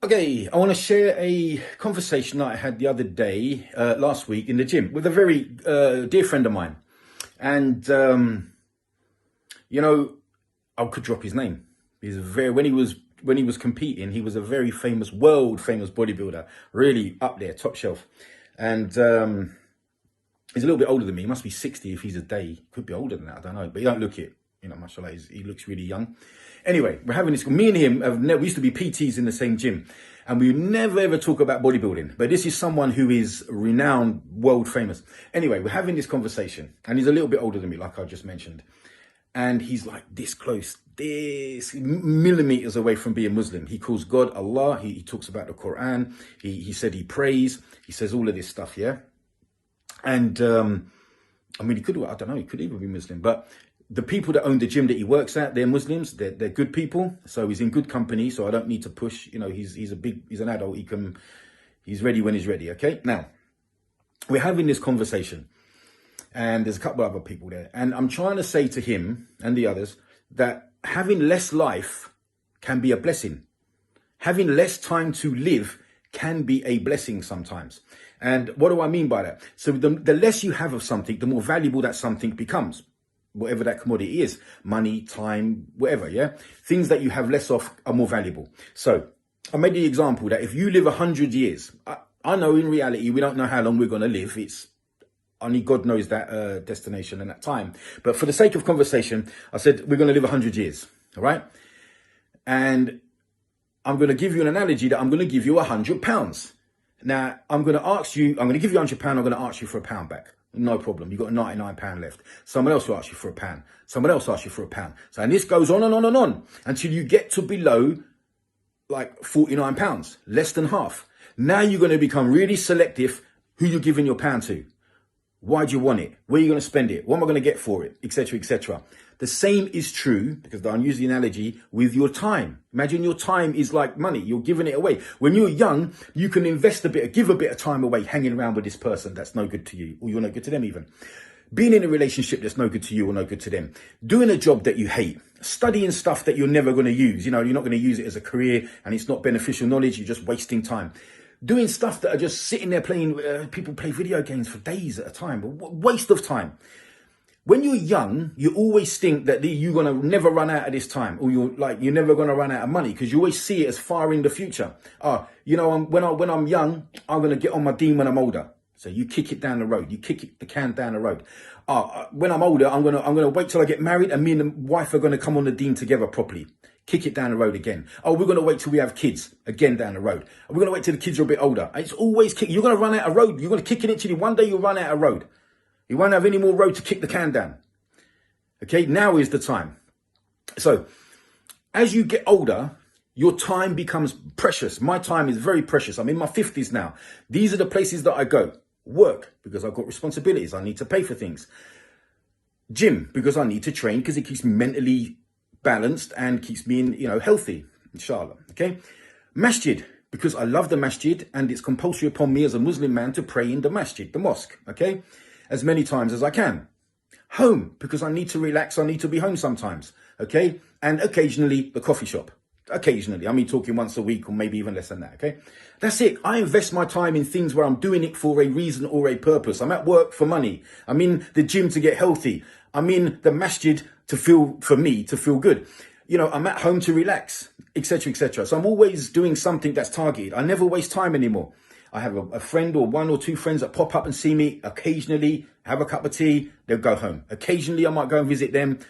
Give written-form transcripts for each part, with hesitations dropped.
Okay, I want to share a conversation that I had the other day, last week in the gym with a very dear friend of mine. And, you know, I could drop his name. He's very, when he was competing, he was a very famous, world famous bodybuilder, really up there, top shelf. And he's a little bit older than me. He must be 60 if he's a day. Could be older than that, I don't know. But he don't look it. Mashallah, he looks really young. Anyway, we're having this. Me and him, we used to be PTs in the same gym. And we never ever talk about bodybuilding. But this is someone who is renowned, world famous. Anyway, we're having this conversation. And he's a little bit older than me, like I just mentioned. And he's like this close, this millimeters away from being Muslim. He calls God Allah. He talks about the Quran. He said he prays. He says all of this stuff, yeah? And, he could, I don't know, he could even be Muslim. But the people that own the gym that he works at, they're Muslims. They're good people. So he's in good company. So I don't need to push. He's an adult. He's ready when he's ready. Okay. Now we're having this conversation and there's a couple of other people there. And I'm trying to say to him and the others that having less life can be a blessing. Having less time to live can be a blessing sometimes. And what do I mean by that? So the less you have of something, the more valuable that something becomes. Whatever that commodity is, money, time, whatever, yeah? Things that you have less of are more valuable. So I made the example that if you live 100 years, I know in reality, we don't know how long we're going to live. It's only God knows that destination and that time. But for the sake of conversation, I said, we're going to live 100 years, all right? And I'm going to give you an analogy that I'm going to give you £100. Now, I'm going to give you £100, I'm going to ask you for £1 back. No problem. You've got £99 left. Someone else will ask you for £1. Someone else asks you for £1. So, and this goes on and on and on until you get to below like £49, less than half. Now you're going to become really selective who you're giving your pound to. Why do you want it? Where are you going to spend it? What am I going to get for it? Etc., etc. The same is true, because I'll use the analogy, with your time. Imagine your time is like money. You're giving it away. When you're young, you can invest give a bit of time away hanging around with this person that's no good to you, or you're no good to them even. Being in a relationship that's no good to you or no good to them. Doing a job that you hate. Studying stuff that you're never going to use. You're not going to use it as a career and it's not beneficial knowledge. You're just wasting time. Doing stuff that are just sitting there playing, people play video games for days at a time. Waste of time. When you're young, you always think that you're going to never run out of this time, or you're never going to run out of money, because you always see it as far in the future. When I'm young, I'm going to get on my deen when I'm older. So you kick it down the road. You kick the can down the road. When I'm older, I'm going to wait till I get married and me and the wife are going to come on the deen together properly. Kick it down the road again. We're going to wait till we have kids again down the road. We're going to wait till the kids are a bit older. It's always you're going to run out of road. You're going to kick it till one day you'll run out of road. You won't have any more road to kick the can down. Okay, now is the time. So, as you get older, your time becomes precious. My time is very precious. I'm in my 50s now. These are the places that I go. Work, because I've got responsibilities. I need to pay for things. Gym, because I need to train, because it keeps me mentally balanced and keeps me healthy, inshallah. Okay. Masjid, because I love the masjid and it's compulsory upon me as a Muslim man to pray in the masjid, the mosque. Okay. As many times as I can. Home, because I need to relax. I need to be home sometimes. Okay. And occasionally the coffee shop. Occasionally. Talking once a week or maybe even less than that. Okay. That's it. I invest my time in things where I'm doing it for a reason or a purpose. I'm at work for money. I'm in the gym to get healthy. I'm in the masjid to feel good. I'm at home to relax, etc., etc. So I'm always doing something that's targeted. I never waste time anymore. I have a friend or one or two friends that pop up and see me occasionally, have a cup of tea, they'll go home. Occasionally I might go and visit them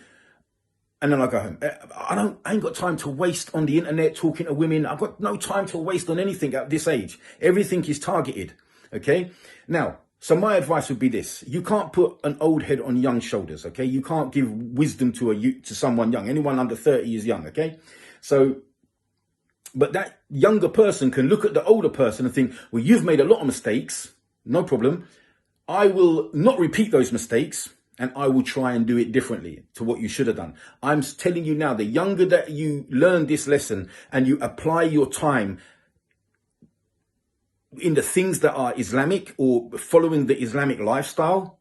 and then I go home. I ain't got time to waste on the internet talking to women. I've got no time to waste on anything at this age. Everything is targeted. Okay. Now, so my advice would be this. You can't put an old head on young shoulders. Okay. You can't give wisdom to someone young. Anyone under 30 is young. Okay. So, but that younger person can look at the older person and think, well, you've made a lot of mistakes. No problem. I will not repeat those mistakes and I will try and do it differently to what you should have done. I'm telling you now, the younger that you learn this lesson and you apply your time in the things that are Islamic or following the Islamic lifestyle,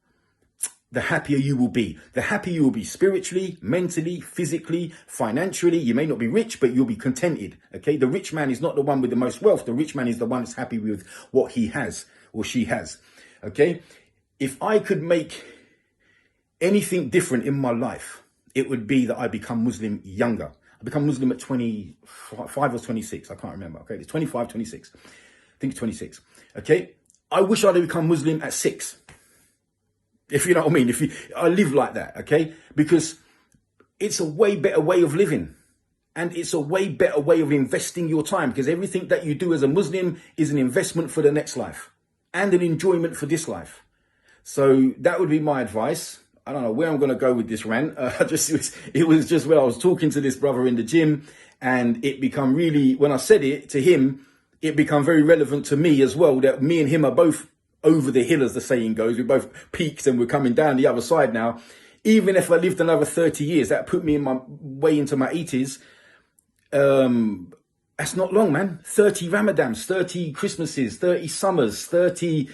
the happier you will be. The happier you will be spiritually, mentally, physically, financially. You may not be rich, but you'll be contented. Okay. The rich man is not the one with the most wealth. The rich man is the one that's happy with what he has or she has. Okay. If I could make anything different in my life, it would be that I become Muslim younger. I become Muslim at 25 or 26. I can't remember. Okay. It's 25, 26. I think it's 26. Okay. I wish I'd have become Muslim at 6. If you know what I mean, I live like that, okay? Because it's a way better way of living. And it's a way better way of investing your time, because everything that you do as a Muslim is an investment for the next life and an enjoyment for this life. So that would be my advice. I don't know where I'm going to go with this rant. It was just when I was talking to this brother in the gym, and it become really, when I said it to him, it become very relevant to me as well, that me and him are both over the hill, as the saying goes. We both peaked and we're coming down the other side now. Even if I lived another 30 years, that put me in my way into my 80s. That's not long, man. 30 Ramadans, 30 Christmases, 30 summers, 30